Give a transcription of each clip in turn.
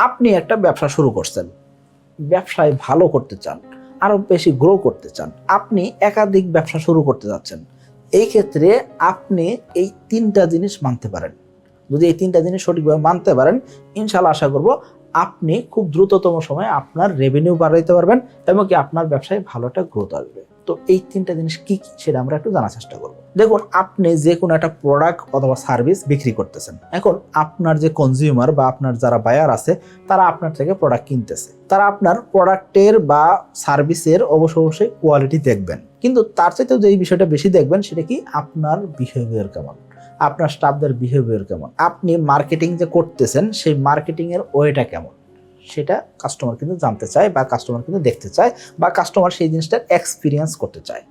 আপনি একটা ব্যবসা শুরু করছেন, ব্যবসায় ভালো করতে চান, আরো বেশি গ্রো করতে চান, আপনি একাধিক ব্যবসা শুরু করতে যাচ্ছেন। এই ক্ষেত্রে আপনি এই তিনটা জিনিস মানতে পারেন। যদি এই তিনটা জিনিস সঠিকভাবে মানতে পারেন, ইনশাআল্লাহ আশা করব আপনি খুব দ্রুততম সময়ে আপনার রেভিনিউ বাড়াইতে পারবেন এবং কি আপনার ব্যবসায় ভালো একটা গ্রোথ আসবে। তো এই তিনটা জিনিস কি কি সেটা আমরা একটু জানার চেষ্টা করব। দেখুন, আপনি যে কোনো একটা প্রোডাক্ট অথবা সার্ভিস বিক্রি করতেছেন। এখন আপনার যে কনজিউমার বা আপনার যারা বায়ার আছে, তারা আপনার থেকে প্রোডাক্ট কিনতেছে। তারা আপনার প্রোডাক্টের বা সার্ভিসের অবশ্যই কোয়ালিটি দেখবেন, কিন্তু তার চাইতেও যে বিষয়টা বেশি দেখবেন সেটা কি, আপনার বিহেভিয়ার কেমন, আপনার স্টাফদের বিহেভিয়ার কেমন, আপনি মার্কেটিং যে করতেছেন সেই মার্কেটিং এর ওয়েটা কেমন, সেটা কাস্টমার কিন্তু জানতে চায় বা কাস্টমার কিন্তু দেখতে চায় বা কাস্টমার সেই জিনিসটার এক্সপিরিয়েন্স করতে চায়।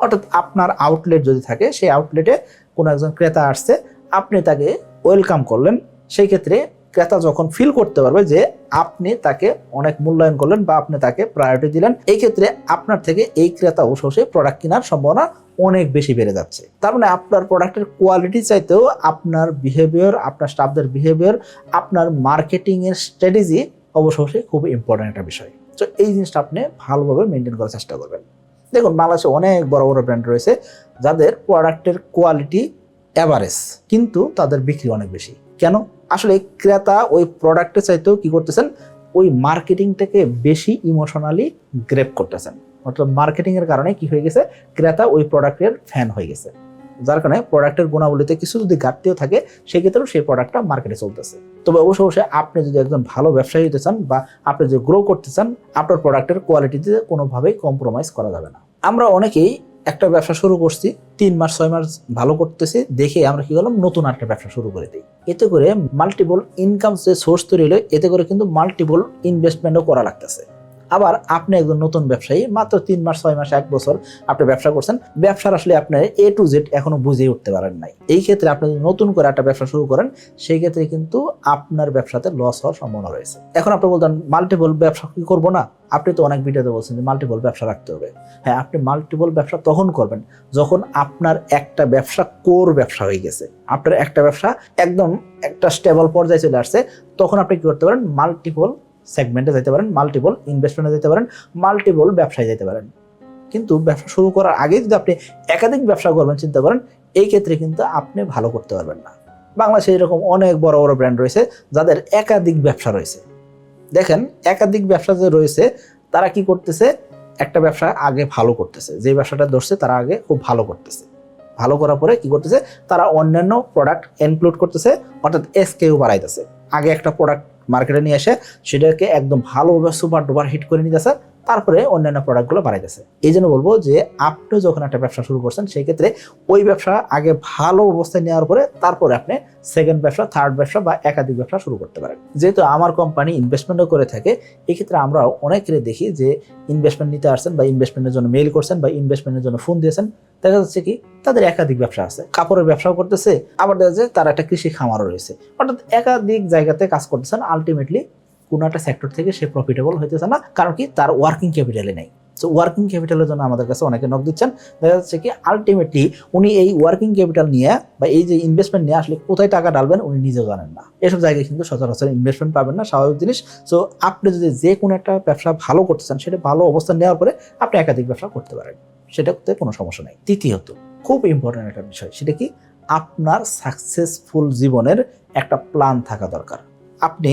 অর্থাৎ আপনার আউটলেট যদি থাকে, সেই আউটলেটে কোনো একজন ক্রেতা আসছে, আপনি তাকে ওয়েলকাম করলেন, সেই ক্ষেত্রে ক্রেতা যখন ফিল করতে পারবে যে আপনি তাকে অনেক মূল্যায়ন করলেন বা আপনি তাকে প্রায়োরিটি দিলেন, এই ক্ষেত্রে আপনার থেকে এই ক্রেতা অবশ্যই প্রোডাক্ট কেনার সম্ভাবনা অনেক বেশি বেড়ে যাচ্ছে। তার মানে আপনার প্রোডাক্টের কোয়ালিটি চাইতেও আপনার বিহেভিয়ার, আপনার স্টাফদের বিহেভিয়ার, আপনার মার্কেটিং এর স্ট্র্যাটেজি অবশ্যই খুব ইম্পর্টেন্ট একটা বিষয়। তো এই জিনিসটা আপনি ভালোভাবে মেনটেন করার চেষ্টা করবেন। দেখুন, বাংলাদেশে অনেক বড় বড় ব্র্যান্ড রয়েছে যাদের প্রোডাক্টের কোয়ালিটি অ্যাভারেজ, কিন্তু তাদের বিক্রি অনেক বেশি। কেন? আসলে ক্রেতা ওই প্রোডাক্টের চাইতেও কি করতেছেন, ওই মার্কেটিংটাকে বেশি ইমোশনালি গ্রেপ করতেছেন। অর্থাৎ মার্কেটিং এর কারণে কি হয়ে গেছে, ক্রেতা ওই প্রোডাক্টের ফ্যান হয়ে গেছে, যার কারণে প্রোডাক্টের গুণাবলীতে কিছু যদি ঘাটতিও থাকে, সেক্ষেত্রেও সেই প্রোডাক্টটা মার্কেটে চলতেছে। তবে অবশ্যই আপনি যদি একজন ভালো ব্যবসায়ী হতে চান বা আপনি যদি গ্রো করতে চান, আপনার প্রোডাক্টের কোয়ালিটিতে কোনোভাবেই কম্প্রোমাইজ করা যাবে না। আমরা অনেকেই একটা ব্যবসা শুরু করছি, 3 মাস 6 মাস ভালো করতেছি, দেখে আমরা কি করলাম, নতুন একটা ব্যবসা শুরু করে দিই। এতে করে মাল্টিপল ইনকাম যে সোর্স তৈরি হলো, এতে করে কিন্তু মাল্টিপল ইনভেস্টমেন্টও করা লাগতেছে। আবার আপনি একজন নতুন ব্যবসায়ী, মাত্র 3 মাস 6 মাস 1 বছর আপনি ব্যবসা করছেন, ব্যবসার আসলে আপনি A to Z এখনো বুঝে উঠতে পারেন নাই। এই ক্ষেত্রে আপনি যদি নতুন করে একটা ব্যবসা শুরু করেন, সেই ক্ষেত্রে কিন্তু আপনার ব্যবসাতে লস হওয়ার সম্ভাবনা রয়েছে। এখন আপনি বলতেন মাল্টিপল ব্যবসা কি করবো না, আপনি তো অনেক ভিডিওতে বলছেন যে মাল্টিপল ব্যবসা রাখতে হবে। হ্যাঁ, আপনি মাল্টিপল ব্যবসা তখন করবেন যখন আপনার একটা ব্যবসা কোর ব্যবসা হয়ে গেছে, আপনার একটা ব্যবসা একদম একটা স্টেবল পর্যায়ে চলে আসছে, তখন আপনি কি করতে পারেন, মাল্টিপল সেগমেন্টে যেতে পারেন, মাল্টিপল ইনভেস্টমেন্টে যেতে পারেন, মাল্টিপল ব্যবসায় যেতে পারেন। কিন্তু ব্যবসা শুরু করার আগে যদি আপনি একাধিক ব্যবসা করবেন চিন্তা করেন, এই ক্ষেত্রে কিন্তু আপনি ভালো করতে পারবেন না। বাংলাদেশে এরকম অনেক বড় বড় ব্র্যান্ড রয়েছে যাদের একাধিক ব্যবসা রয়েছে। দেখেন, একাধিক ব্যবসা যে রয়েছে, তারা কি করতেছে, একটা ব্যবসা আগে ভালো করতেছে, যে ব্যবসাটা ধরছে তারা আগে খুব ভালো করতেছে, ভালো করার পরে কি করতেছে, তারা অন্যান্য প্রোডাক্ট ইনক্লুড করতেছে, অর্থাৎ SKU বাড়াইতেছে। আগে একটা প্রোডাক্ট মার্কেটে নিয়ে এসে সেটাকে একদম ভালোভাবে সুপার ডুপার হিট করে নিতেছে, তারপরে অন্যান্য প্রোডাক্টগুলো বাড়াইতেছে। এই জন্য বলবো যে আপনি যখন একটা ব্যবসা শুরু করছেন, সেই ক্ষেত্রে ওই ব্যবসা আগে ভালো অবস্থায় নেওয়ার পরে তারপরে আপনি সেকেন্ড ব্যবসা, থার্ড ব্যবসা বা একাধিক ব্যবসা শুরু করতে পারেন। যেহেতু আমার কোম্পানি ইনভেস্টমেন্টও করে থাকে, এই ক্ষেত্রে আমরাও অনেকেরই দেখি যে ইনভেস্টমেন্ট নিতে আসছেন বা ইনভেস্টমেন্টের জন্য মেইল করছেন বা ইনভেস্টমেন্টের জন্য ফোন দিয়েছেন, দেখা যাচ্ছে কি তাদের একাধিক ব্যবসা আছে, কাপড়ের ব্যবসাও করতেছে, আবার দেখা যাচ্ছে তার একটা কৃষি খামারও রয়েছে, অর্থাৎ একাধিক জায়গাতে কাজ করতেছেন। আলটিমেটলি কোনো একটা সেক্টর থেকে সে প্রফিটেবল হইতেছে না, কারণ কি তার ওয়ার্কিং ক্যাপিটালে নেই। সো ওয়ার্কিং ক্যাপিটালের জন্য আমাদের কাছে অনেকে নক দিচ্ছেন, দেখা যাচ্ছে কি আলটিমেটলি উনি এই ওয়ার্কিং ক্যাপিটাল নিয়ে বা এই যে ইনভেস্টমেন্ট নিয়ে আসলে কোথায় টাকা ডালবেন উনি নিজেও জানেন না। এসব জায়গায় কিন্তু সচরাচর ইনভেস্টমেন্ট পাবেন না, স্বাভাবিক জিনিস। সো আপনি যদি যে কোনো একটা ব্যবসা ভালো করতে চান, সেটা ভালো অবস্থান নেওয়ার পরে আপনি একাধিক ব্যবসা করতে পারেন, সেটাতে কোনো সমস্যা নেই। তৃতীয়ত খুব ইম্পর্টেন্ট একটা বিষয়, সেটা কি, আপনার সাকসেসফুল জীবনের একটা প্ল্যান থাকা দরকার। আপনি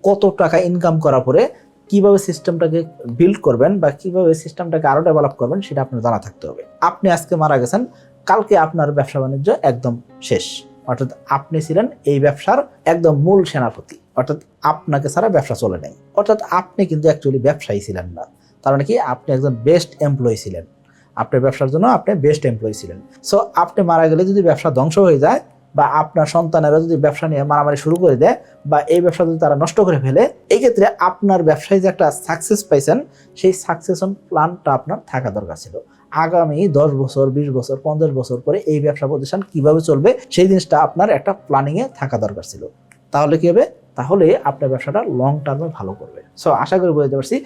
কত টাকা ইনকাম করার পরে কিভাবে সিস্টেমটাকে বিল্ড করবেন বা কিভাবে সিস্টেমটাকে আরো ডেভেলপ করবেন, সেটা আপনার জানা থাকতে হবে। আপনি আজকে মারা গেছেন, কালকে আপনার ব্যবসা বাণিজ্য একদম শেষ, অর্থাৎ আপনি ছিলেন এই ব্যবসার একদম মূল সেনাপতি, অর্থাৎ আপনাকে ছাড়া ব্যবসা চলে নাই, অর্থাৎ আপনি কিন্তু অ্যাকচুয়ালি ব্যবসায়ী ছিলেন না, তার মানে কি আপনি একজন বেস্ট এমপ্লয়ি ছিলেন, আপনার ব্যবসার জন্য আপনি বেস্ট এমপ্লয়ি ছিলেন। সো আপনি মারা গেলে যদি ব্যবসা ধ্বংস হয়ে যায় বা আপনার সন্তানেরা যদি ব্যবসা নিয়ে মারামারি শুরু করে দেয় বা এই ব্যবসা যদি তারা নষ্ট করে ফেলে, এই ক্ষেত্রে আপনার ব্যবসায় যে একটা সাকসেস পাইছেন, সেই সাকসেশন প্ল্যানটা আপনার থাকা দরকার ছিল। আগামী 10 বছর 20 বছর 50 বছর পরে এই ব্যবসা প্রতিষ্ঠান কিভাবে চলবে, সেই জিনিসটা আপনার একটা প্ল্যানিংয়ে থাকা দরকার ছিল। তাহলে কি হবে, তাহলে আপনার ব্যবসাটা লং টার্মে ভালো করবে। সো আশা করি বুঝতে পারছি,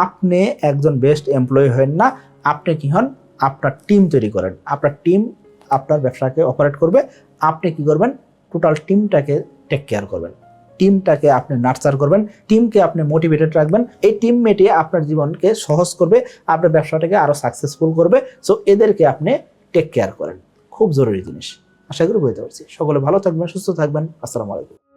আপনি একজন বেস্ট এমপ্লয়ি হন না, আপনি কি হন, আপনার টিম তৈরি করেন, আপনার টিম আপনার ব্যবসাকে অপারেট করবে, আপনি কি করবেন, টোটাল টিমটাকে টেক কেয়ার করবেন। টিমটাকে আপনি নার্চার করবেন, টিমকে আপনি মোটিভেটেড রাখবেন। এই টিমমেটই আপনার জীবনকে সহজ করবে, আপনার ব্যবসাটাকে আরো সাকসেসফুল করবে। সো এদেরকে আপনি টেক কেয়ার করেন, খুব জরুরি জিনিস। আশা করি বুঝতে পারছি। সকলে ভালো থাকবেন, সুস্থ থাকবেন। আসসালামু আলাইকুম।